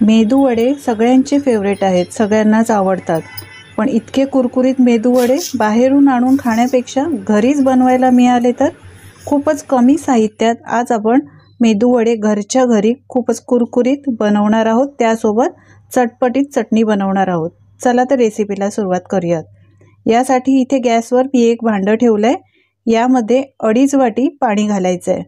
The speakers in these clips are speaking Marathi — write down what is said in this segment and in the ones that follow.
मेदूवडे सगळ्यांचे फेवरेट आहेत, सगळ्यांनाच आवडतात. पण इतके कुरकुरीत मेदूवडे बाहेरून आणून खाण्यापेक्षा घरीच बनवायला मिळाले तर खूपच कमी साहित्यात आज आपण मेदूवडे घरच्या घरी खूपच कुरकुरीत बनवणार आहोत. त्यासोबत चटपटीत चटणी बनवणार आहोत. चला तर रेसिपीला सुरुवात करूयात. यासाठी इथे गॅसवर मी एक भांडं ठेवलं आहे. यामध्ये 2.5 वाटी पाणी घालायचं आहे.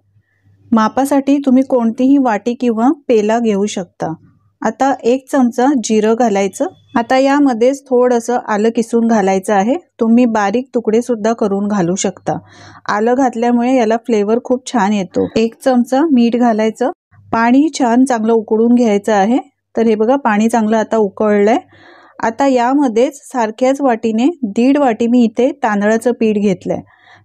मापासाठी तुम्ही कोणतीही वाटी किंवा पेला घेऊ शकता. आता 1 चमचा जिरं घालायचं. आता यामध्येच थोडंसं आलं किसून घालायचं आहे. तुम्ही बारीक तुकडे सुद्धा करून घालू शकता. आलं घातल्यामुळे याला फ्लेवर खूप छान येतो. 1 चमचा मीठ घालायचं. पाणी छान चांगलं उकळून घ्यायचं आहे. तर हे बघा पाणी चांगलं आता उकळलंय. आता यामध्येच सारख्याच वाटीने 1.5 वाटी मी इथे तांदळाचं पीठ घेतलंय.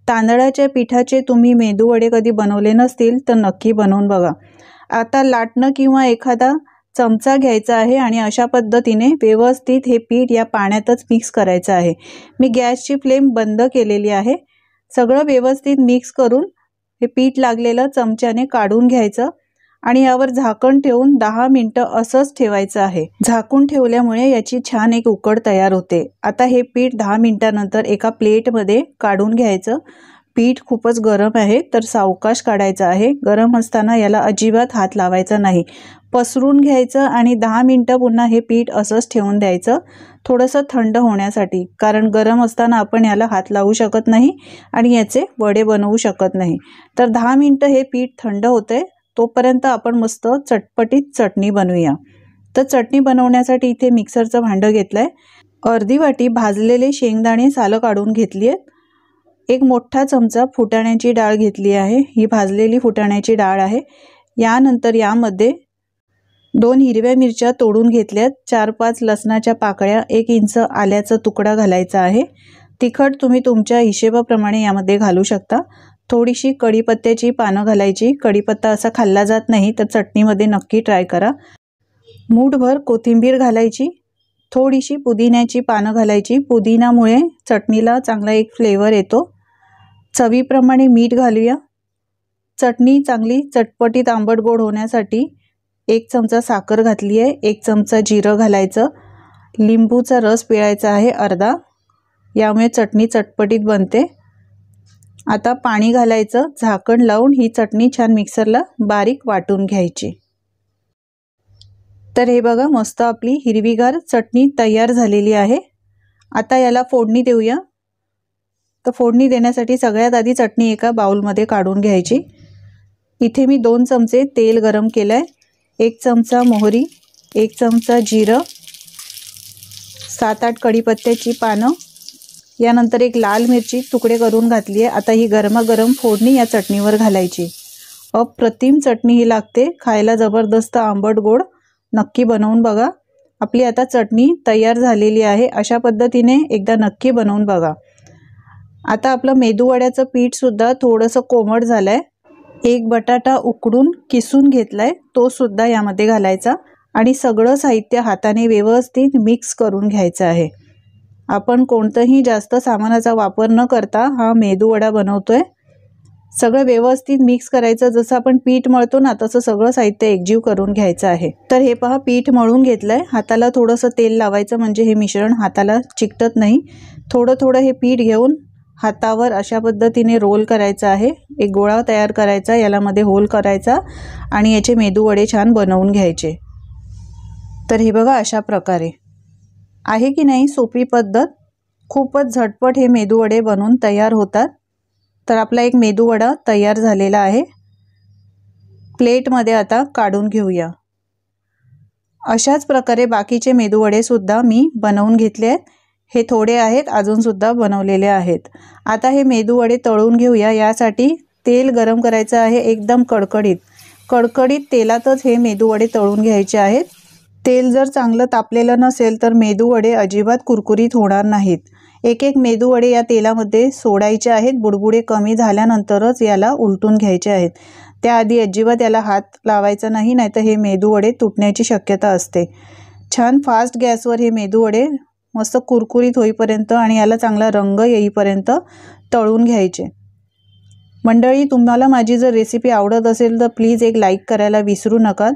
तांदळाच्या पिठाचे तुम्ही मेदूवडे कधी बनवले नसतील तर नक्की बनवून बघा. आता लाटणं किंवा एखादा चमचा घ्यायचा आहे आणि अशा पद्धतीने व्यवस्थित हे पीठ या पाण्यातच मिक्स करायचं आहे. मी गॅसची फ्लेम बंद केलेली आहे. सगळं व्यवस्थित मिक्स करून हे पीठ लागलेलं चमच्याने काढून घ्यायचं आणि यावर झाकण ठेवून 10 मिनिटं असंच ठेवायचं आहे. झाकून ठेवल्यामुळे याची छान एक उकड तयार होते. आता हे पीठ 10 मिनिटांनंतर एका प्लेटमध्ये काढून घ्यायचं. पीठ खूपच गरम आहे तर सावकाश काढायचं आहे. गरम असताना याला अजिबात हात लावायचा नाही. पसरून घ्यायचं आणि 10 मिनिटं पुन्हा हे पीठ असंच ठेवून द्यायचं थोडंसं थंड होण्यासाठी. कारण गरम असताना आपण याला हात लावू शकत नाही आणि याचे वडे बनवू शकत नाही. तर 10 मिनिटं हे पीठ थंड होते तोपर्यंत आपण मस्त चटपटीत चटणी बनवूया. तर चटणी बनवण्यासाठी इथे मिक्सरचं भांडं घेतलं आहे. 1/2 वाटी भाजलेले शेंगदाणे सालं काढून घेतली आहेत. 1 मोठा चमचा फुटाण्याची डाळ घेतली आहे. ही भाजलेली फुटाण्याची डाळ आहे. यानंतर यामध्ये 2 हिरव्या मिरच्या तोडून घेतल्यात. 4-5 लसणाच्या पाकळ्या, 1 इंच आल्याचा तुकडा घालायचा आहे. तिखट तुम्ही तुमच्या हिशोबाप्रमाणे यामध्ये घालू शकता. थोडीशी कढीपत्त्याची पानं घालायची. कढीपत्ता असा खाल्ला जात नाही तर चटणीमध्ये नक्की ट्राय करा. मूठभर कोथिंबीर घालायची. थोडीशी पुदिन्याची पानं घालायची. पुदिनामुळे चटणीला चांगला एक फ्लेवर येतो. चवीप्रमाणे मीठ घालूया. चटणी चांगली चटपटीत आंबट गोड होण्यासाठी 1 चमचा साखर घातली आहे. 1 चमचा जिरं घालायचं. लिंबूचा रस पिळायचा आहे अर्धा. यामुळे चटणी चटपटीत बनते. आता पाणी घालायचं. झाकण लावून ही चटणी छान मिक्सरला बारीक वाटून घ्यायची. तर हे बघा मस्त आपली हिरवीगार चटणी तयार झालेली आहे. आता याला फोडणी देऊया. तर फोडणी देण्यासाठी सगळ्यात आधी चटणी एका बाउलमध्ये काढून घ्यायची. इथे मी 2 चमचे तेल गरम केलं आहे. 1 चमचा मोहरी, 1 चमचा जिरं, 7-8 कढीपत्त्याची पानं, यानंतर 1 लाल मिरची तुकडे करून घातली आहे. आता ही गरमागरम फोडणी या चटणीवर घालायची. अप्रतिम चटणी ही लागते. खायला जबरदस्त आंबट गोड. नक्की बनवून बघा. आपली आता चटणी तयार झालेली आहे. अशा पद्धतीने एकदा नक्की बनवून बघा. आता आपलं मेदूवड्याचं पीठसुद्धा थोडंसं कोमट झालं आहे. 1 बटाटा उकडून किसून घेतलाय तो सुद्धा यामध्ये घालायचा आणि सगळं साहित्य हाताने व्यवस्थित मिक्स करून घ्यायचं आहे. आपण कोणतंही जास्त सामानाचा वापर न करता हा मेदूवडा बनवतोय. सगळं व्यवस्थित मिक्स करायचं. जसं आपण पीठ मळतो ना तसं सगळं साहित्य एकजीव करून घ्यायचं आहे. तर हे पहा पीठ मळून घेतलंय. हाताला थोडंसं तेल लावायचं म्हणजे हे मिश्रण हाताला चिकटत नाही. थोडं थोडं हे पीठ घेऊन हातावर अशा पद्धतीने रोल करायचा आहे. एक गोळा तयार करायचा, याला मध्ये होल करायचा आणि याचे मेदूवडे छान बनवून घ्यायचे. तर हे बघा अशा प्रकारे आहे की नाही सोपी पद्धत. खूपच झटपट हे मेदूवडे बनवून तयार होतात. तर आपला एक मेदूवडा तयार झालेला आहे. प्लेटमध्ये आता काढून घेऊया. अशाच प्रकारे बाकीचे मेदूवडे सुद्धा मी बनवून घेतले आहेत. हे थोडे आहेत, अजून सुद्धा बनवलेले आहेत. आता हे मेदूवडे तळून घेऊया. यासाठी तेल गरम करायचं आहे एकदम कडकडीत. कडकडीत तेलातच हे मेदूवडे तळून घ्यायचे आहेत. तेल जर चांगलं तापलेलं नसेल तर मेदूवडे अजिबात कुरकुरीत होणार नाहीत. एक एक मेदूवडे या तेलामध्ये सोडायचे आहेत. बुडबुडे कमी झाल्यानंतरच याला उलटून घ्यायचे आहेत. त्याआधी अजिबात याला हात लावायचा नाही, नाहीतर हे मेदूवडे तुटण्याची शक्यता असते. छान फास्ट गॅसवर हे मेदूवडे मस्त कुरकुरीत होईपर्यंत आणि याला चांगला रंग येईपर्यंत तळून घ्यायचे. मंडळी, तुम्हाला माझी जर रेसिपी आवडत असेल तर प्लीज एक लाईक करायला विसरू नका.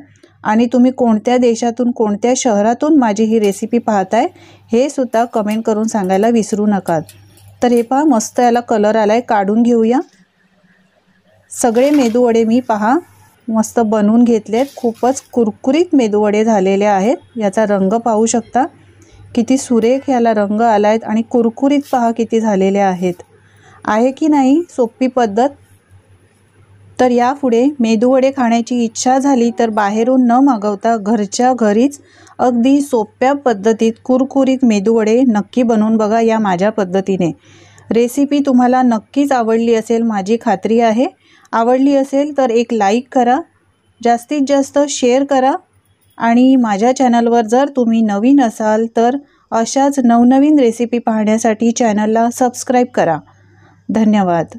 आणि तुम्ही कोणत्या देशातून कोणत्या शहरातून माझी ही रेसिपी पाहताय हे सुद्धा कमेंट करून सांगायला विसरू नका। तर हे पहा मस्त याला कलर आलाय, काढून घेऊया। सगळे मेदूवडे मी पहा मस्त बनवून घेतलेत। खूपच कुरकुरीत मेदूवडे झालेले आहेत। याचा रंग पाहू शकता किती सुरेख याला रंग आलाय आणि कुरकुरीत पहा किती झालेले आहेत। आहे की नाही सोपी पद्धत? तर यापुढे मेदूवडे खाण्याची इच्छा झाली तर बाहेरून न मागवता घरच्या घरीच अगदी सोप्या पद्धतीत कुरकुरीत मेदूवडे नक्की बनवून बघा या माझ्या पद्धतीने। रेसिपी तुम्हाला नक्कीच आवडली असेल माझी खात्री आहे। आवडली असेल तर एक लाईक करा, जास्तीत जास्त शेअर करा आणि माझ्या चॅनलवर जर तुम्ही नवीन असाल तर अशाच नवनवीन रेसिपी पाहण्यासाठी चॅनलला सबस्क्राईब करा। धन्यवाद।